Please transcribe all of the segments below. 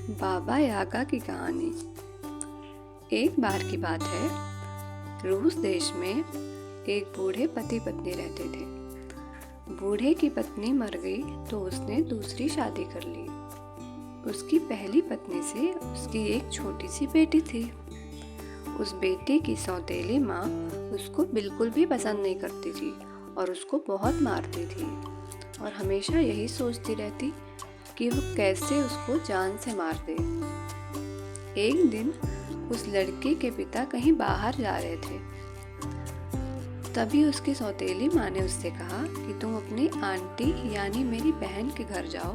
बाबा यागा की कहानी। एक बार की बात है, रूस देश में एक बूढ़े पति पत्नी रहते थे। बूढ़े की पत्नी मर गई तो उसने दूसरी शादी कर ली। उसकी पहली पत्नी से उसकी एक छोटी सी बेटी थी। उस बेटी की सौतेली माँ उसको बिल्कुल भी पसंद नहीं करती थी और उसको बहुत मारती थी और हमेशा यही सोचती रहती कि वो कैसे उसको जान से मार दे। एक दिन उस लड़के के पिता कहीं बाहर जा रहे थे। तभी उसकी सौतेली माँ ने उससे कहा कि तुम अपनी आंटी यानी मेरी बहन के घर जाओ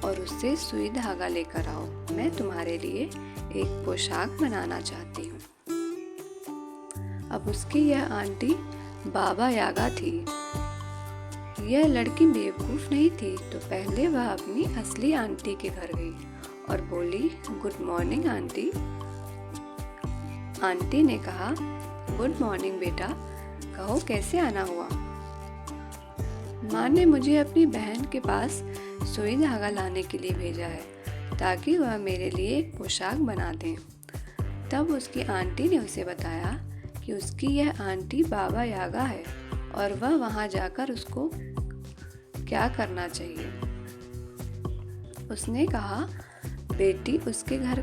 और उससे सुई धागा लेकर आओ। मैं तुम्हारे लिए एक पोशाक बनाना चाहती हूँ। अब उसकी यह आंटी बाबा यागा थी। यह लड़की बेवकूफ़ नहीं थी तो पहले वह अपनी असली आंटी के घर गई और बोली, गुड मॉर्निंग आंटी। आंटी ने कहा, गुड मॉर्निंग बेटा, कहो कैसे आना हुआ। माँ ने मुझे अपनी बहन के पास सुई धागा लाने के लिए भेजा है ताकि वह मेरे लिए एक पोशाक बना दें। तब उसकी आंटी ने उसे बताया कि उसकी यह आंटी बाबा यागा है और वह वहाँ जाकर उसको क्या करना चाहिए। उसने कहा, बेटी, उसके घर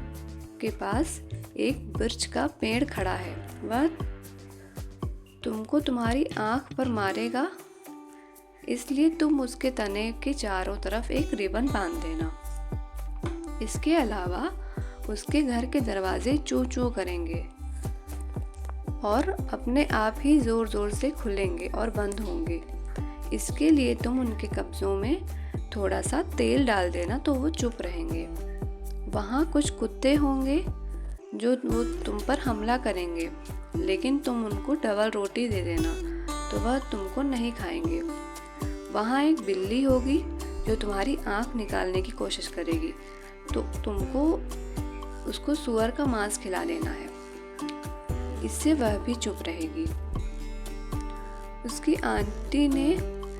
के पास एक वृक्ष का पेड़ खड़ा है। वह तुमको तुम्हारी आँख पर मारेगा, इसलिए तुम उसके तने के चारों तरफ एक रिबन बांध देना। इसके अलावा उसके घर के दरवाजे चू चू करेंगे और अपने आप ही जोर जोर से खुलेंगे और बंद होंगे। इसके लिए तुम उनके कब्जों में थोड़ा सा तेल डाल देना तो वो चुप रहेंगे। वहाँ कुछ कुत्ते होंगे जो वो तुम पर हमला करेंगे, लेकिन तुम उनको डबल रोटी दे देना तो वह तुमको नहीं खाएंगे। वहाँ एक बिल्ली होगी जो तुम्हारी आँख निकालने की कोशिश करेगी तो तुमको उसको सुअर का मांस खिला देना है। इससे वह भी चुप रहेगी। उसकी आंटी ने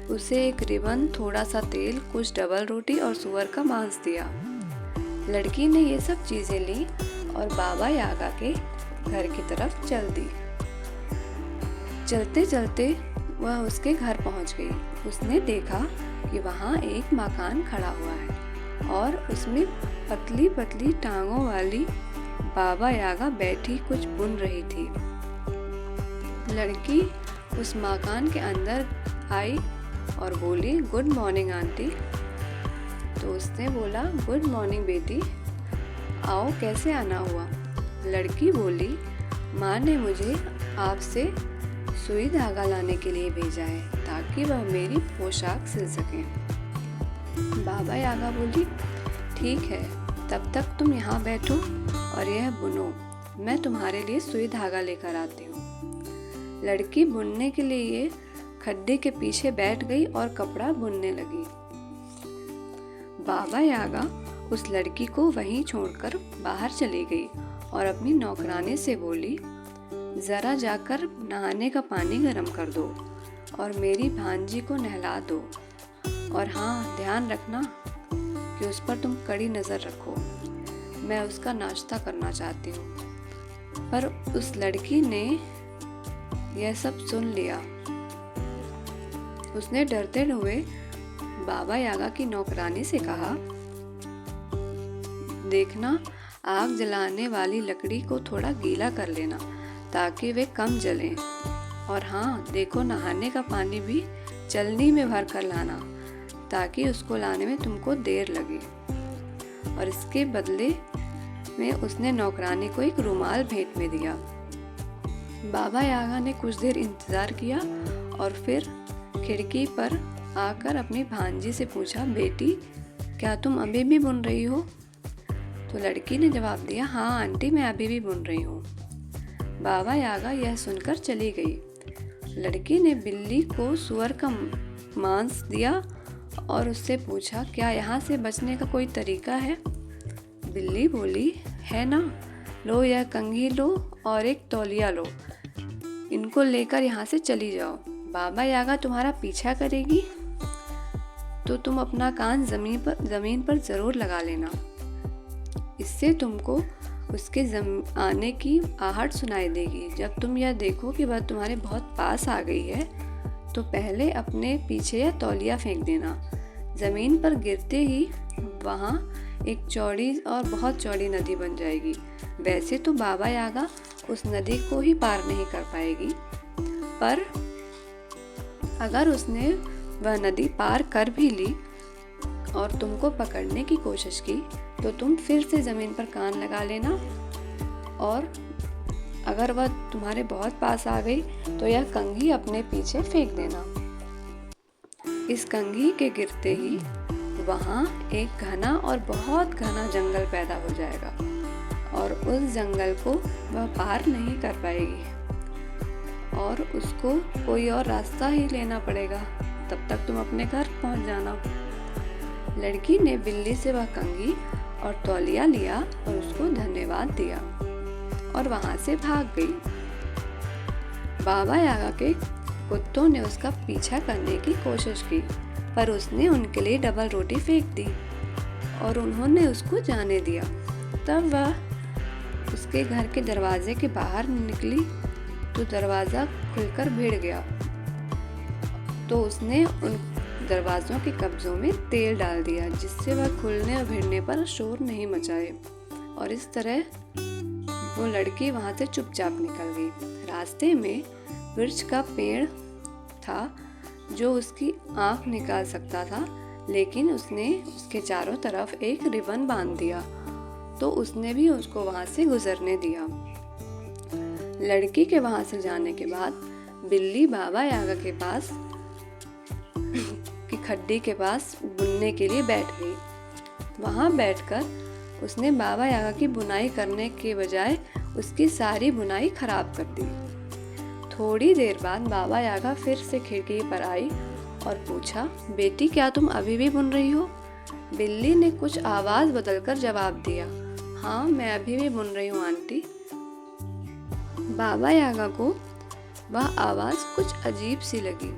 उसे एक रिबन, थोड़ा सा तेल, कुछ डबल रोटी और सुअर का मांस दिया। लड़की ने ये सब चीजें ली और बाबा यागा के घर की तरफ चल दी। चलते चलते वह उसके घर पहुंच गई। उसने देखा कि वहाँ एक मकान खड़ा हुआ है और उसमें पतली पतली टांगों वाली बाबा यागा बैठी कुछ बुन रही थी। लड़की उस मकान के अंदर आई और बोली, गुड मॉर्निंग आंटी। तो उसने बोला, गुड मॉर्निंग बेटी, आओ कैसे आना हुआ। लड़की बोली, माँ ने मुझे आपसे सुई धागा लाने के लिए भेजा है ताकि वह मेरी पोशाक सिल सके। बाबा यागा बोली, ठीक है, तब तक तुम यहाँ बैठो और यह बुनो, मैं तुम्हारे लिए सुई धागा लेकर आती हूँ। लड़की बुनने के लिए खड्डे के पीछे बैठ गई और कपड़ा बुनने लगी। बाबा यागा उस लड़की को वहीं छोड़कर बाहर चली गई और अपनी नौकरानी से बोली, जरा जाकर नहाने का पानी गर्म कर दो और मेरी भांजी को नहला दो, और हाँ, ध्यान रखना कि उस पर तुम कड़ी नज़र रखो, मैं उसका नाश्ता करना चाहती हूँ। पर उस लड़की ने यह सब सुन लिया। उसने डरते हुए बाबा यागा की नौकरानी से कहा, देखना, आग जलाने वाली लकड़ी को थोड़ा गीला कर लेना ताकि वे कम जलें, और हाँ देखो, नहाने का पानी भी चलनी में भर कर लाना ताकि उसको लाने में तुमको देर लगे। और इसके बदले में उसने नौकरानी को एक रुमाल भेंट में दिया। बाबा यागा ने कुछ देर इंतजार किया और फिर खिड़की पर आकर अपनी भांजी से पूछा, बेटी, क्या तुम अभी भी बुन रही हो। तो लड़की ने जवाब दिया, हाँ आंटी, मैं अभी भी बुन रही हूँ। बाबा यागा यह सुनकर चली गई। लड़की ने बिल्ली को सुअर का मांस दिया और उससे पूछा, क्या यहाँ से बचने का कोई तरीका है। बिल्ली बोली, है ना, लो यह कंघी लो और एक तौलिया लो, इनको लेकर यहाँ से चली जाओ। बाबा यागा तुम्हारा पीछा करेगी तो तुम अपना कान जमीन पर जरूर लगा लेना। इससे तुमको उसके आने की आहट सुनाई देगी। जब तुम यह देखो कि वह तुम्हारे बहुत पास आ गई है तो पहले अपने पीछे यह तौलिया फेंक देना। ज़मीन पर गिरते ही वहाँ एक चौड़ी और बहुत चौड़ी नदी बन जाएगी। वैसे तो बाबा यागा उस नदी को ही पार नहीं कर पाएगी, पर अगर उसने वह नदी पार कर भी ली और तुमको पकड़ने की कोशिश की तो तुम फिर से ज़मीन पर कान लगा लेना, और अगर वह तुम्हारे बहुत पास आ गई तो यह कंघी अपने पीछे फेंक देना। इस कंघी के गिरते ही वहाँ एक घना और बहुत घना जंगल पैदा हो जाएगा और उस जंगल को वह पार नहीं कर पाएगी और उसको कोई और रास्ता ही लेना पड़ेगा। तब तक तुम अपने घर पहुँच जाना। लड़की ने बिल्ली से वह कंघी और तौलिया लिया और उसको धन्यवाद दिया और वहाँ से भाग गई। बाबा यागा के कुत्तों ने उसका पीछा करने की कोशिश की, पर उसने उनके लिए डबल रोटी फेंक दी और उन्होंने उसको जाने दिया। तब वह उसके घर के दरवाजे के बाहर निकली तो दरवाज़ा खुलकर भिड़ गया, तो उसने उन दरवाज़ों के कब्जों में तेल डाल दिया जिससे वह खुलने और भिड़ने पर शोर नहीं मचाए, और इस तरह वो लड़की वहाँ से चुपचाप निकल गई। रास्ते में वृक्ष का पेड़ था जो उसकी आँख निकाल सकता था, लेकिन उसने उसके चारों तरफ एक रिबन बांध दिया तो उसने भी उसको वहाँ से गुजरने दिया। लड़की के वहाँ से जाने के बाद बिल्ली बाबा यागा के पास की खड्डी के पास बुनने के लिए बैठ गई। वहाँ बैठकर उसने बाबा यागा की बुनाई करने के बजाय उसकी सारी बुनाई खराब कर दी। थोड़ी देर बाद बाबा यागा फिर से खिड़की पर आई और पूछा, बेटी क्या तुम अभी भी बुन रही हो? बिल्ली ने कुछ आवाज़ बदलकर जवाब दिया, हाँ मैं अभी भी बुन रही हूँ आंटी। बाबा यागा को वह आवाज़ कुछ अजीब सी लगी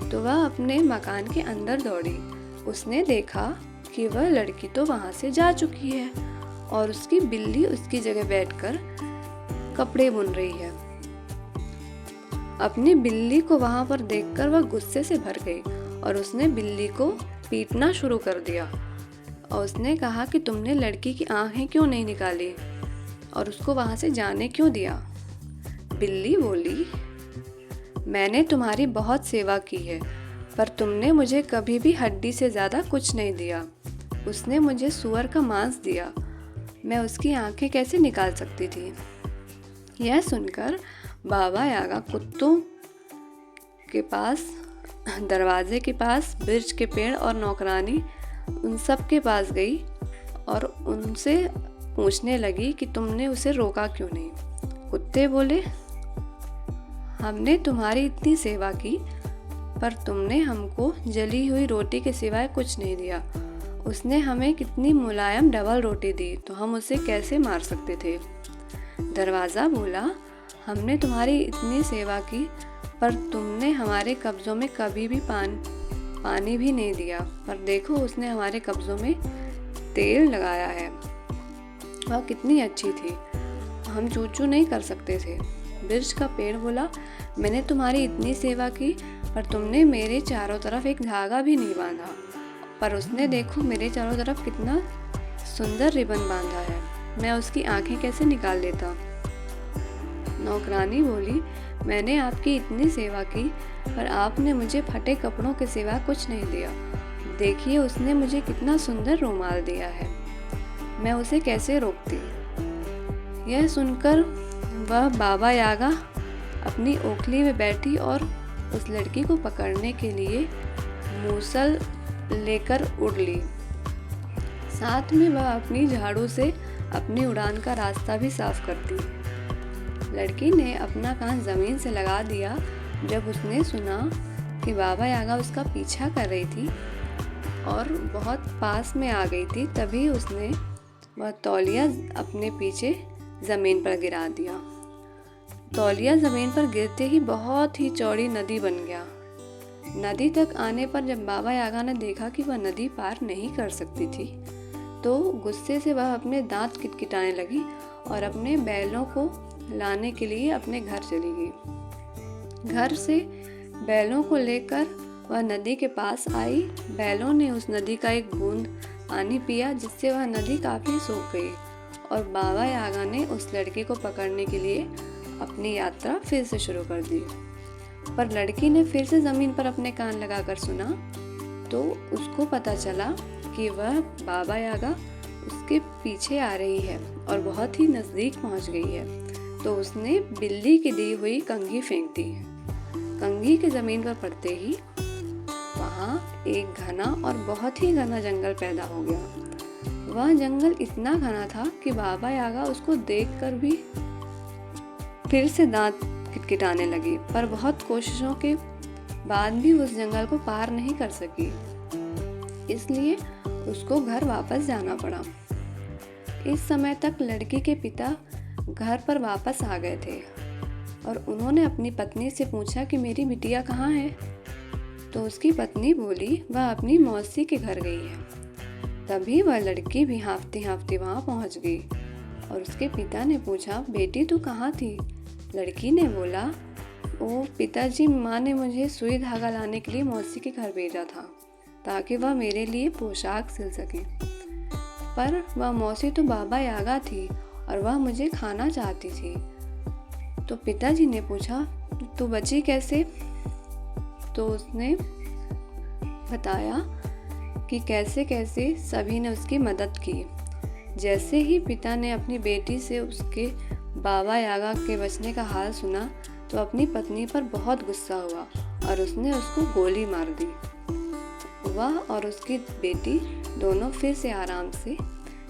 तो वह अपने मकान के अंदर दौड़ी। उसने देखा कि वह लड़की तो वहाँ से जा चुकी है और उसकी बिल्ली उसकी जगह बैठकर कपड़े बुन रही है। अपनी बिल्ली को वहाँ पर देखकर वह गुस्से से भर गई और उसने बिल्ली को पीटना शुरू कर दिया और उसने कहा कि तुमने लड़की की आंखें क्यों नहीं निकाली और उसको वहाँ से जाने क्यों दिया। बिल्ली बोली, मैंने तुम्हारी बहुत सेवा की है, पर तुमने मुझे कभी भी हड्डी से ज़्यादा कुछ नहीं दिया। उसने मुझे सूअर का मांस दिया, मैं उसकी आंखें कैसे निकाल सकती थी। यह सुनकर बाबा यागा कुत्तों के पास, दरवाजे के पास, वृक्ष के पेड़ और नौकरानी उन सब के पास गई और उनसे पूछने लगी कि तुमने उसे रोका क्यों नहीं। कुत्ते बोले, हमने तुम्हारी इतनी सेवा की पर तुमने हमको जली हुई रोटी के सिवाय कुछ नहीं दिया। उसने हमें कितनी मुलायम डबल रोटी दी तो हम उसे कैसे मार सकते थे। दरवाज़ा बोला, हमने तुम्हारी इतनी सेवा की पर तुमने हमारे कब्ज़ों में कभी भी पानी भी नहीं दिया, पर देखो उसने हमारे कब्ज़ों में तेल लगाया है। वह कितनी अच्छी थी, हम चू चू नहीं कर सकते थे। वृक्ष का पेड़ बोला, मैंने तुम्हारी इतनी सेवा की पर तुमने मेरे चारों तरफ एक धागा भी नहीं बांधा, पर उसने देखो मेरे चारों तरफ कितना सुंदर रिबन बांधा है, मैं उसकी आंखें कैसे निकाल लेता। नौकरानी बोली, मैंने आपकी इतनी सेवा की पर आपने मुझे फटे कपड़ों के सिवा कुछ नहीं दिया। देखिए उसने मुझे कितना सुंदर रुमाल दिया है, मैं उसे कैसे रोकती। यह सुनकर वह बाबा यागा अपनी ओखली में बैठी और उस लड़की को पकड़ने के लिए मूसल लेकर उड़ ली। साथ में वह अपनी झाड़ू से अपनी उड़ान का रास्ता भी साफ कर दी। लड़की ने अपना कान ज़मीन से लगा दिया जब उसने सुना कि बाबा यागा उसका पीछा कर रही थी और बहुत पास में आ गई थी। तभी उसने वह तौलिया अपने पीछे ज़मीन पर गिरा दिया। तौलिया ज़मीन पर गिरते ही बहुत ही चौड़ी नदी बन गया। नदी तक आने पर जब बाबा यागा ने देखा कि वह नदी पार नहीं कर सकती थी तो गुस्से से वह अपने दांत किटकिटाने लगी और अपने बैलों को लाने के लिए अपने घर चली गई। घर से बैलों को लेकर वह नदी के पास आई। बैलों ने उस नदी का एक बूंद पानी पिया, जिससे वह नदी काफ़ी सूख गई और बाबा यागा ने उस लड़की को पकड़ने के लिए अपनी यात्रा फिर से शुरू कर दी। पर लड़की ने फिर से ज़मीन पर अपने कान लगाकर सुना तो उसको पता चला कि वह बाबा यागा उसके पीछे आ रही है और बहुत ही नज़दीक पहुंच गई है। तो उसने बिल्ली की दी हुई कंघी फेंक दी। कंघी के ज़मीन पर पड़ते ही वहाँ एक घना और बहुत ही घना जंगल पैदा हो गया। वह जंगल इतना घना था कि बाबा यागा उसको देखकर भी फिर से दांत किटकिटाने लगी, पर बहुत कोशिशों के बाद भी उस जंगल को पार नहीं कर सकी। इसलिए उसको घर वापस जाना पड़ा। इस समय तक लड़की के पिता घर पर वापस आ गए थे और उन्होंने अपनी पत्नी से पूछा कि मेरी बिटिया कहाँ है। तो उसकी पत्नी बोली वह अपनी मौसी के घर गई है। तभी वह लड़की भी हाँफती हाँफती वहाँ पहुँच गई और उसके पिता ने पूछा, बेटी तू कहाँ थी? लड़की ने बोला, ओ पिताजी, माँ ने मुझे सुई धागा लाने के लिए मौसी के घर भेजा था ताकि वह मेरे लिए पोशाक सिल सके। पर वह मौसी तो बाबा यागा थी और वह मुझे खाना चाहती थी। तो पिताजी ने पूछा, तू बची कैसे? तो उसने बताया कि कैसे कैसे सभी ने उसकी मदद की। जैसे ही पिता ने अपनी बेटी से उसके बाबा यागा के बचने का हाल सुना तो अपनी पत्नी पर बहुत गुस्सा हुआ और उसने उसको गोली मार दी। वह और उसकी बेटी दोनों फिर से आराम से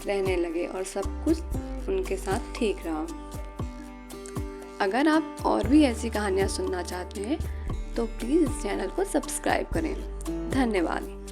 रहने लगे और सब कुछ उनके साथ ठीक रहा। अगर आप और भी ऐसी कहानियाँ सुनना चाहते हैं तो प्लीज़ इस चैनल को सब्सक्राइब करें। धन्यवाद।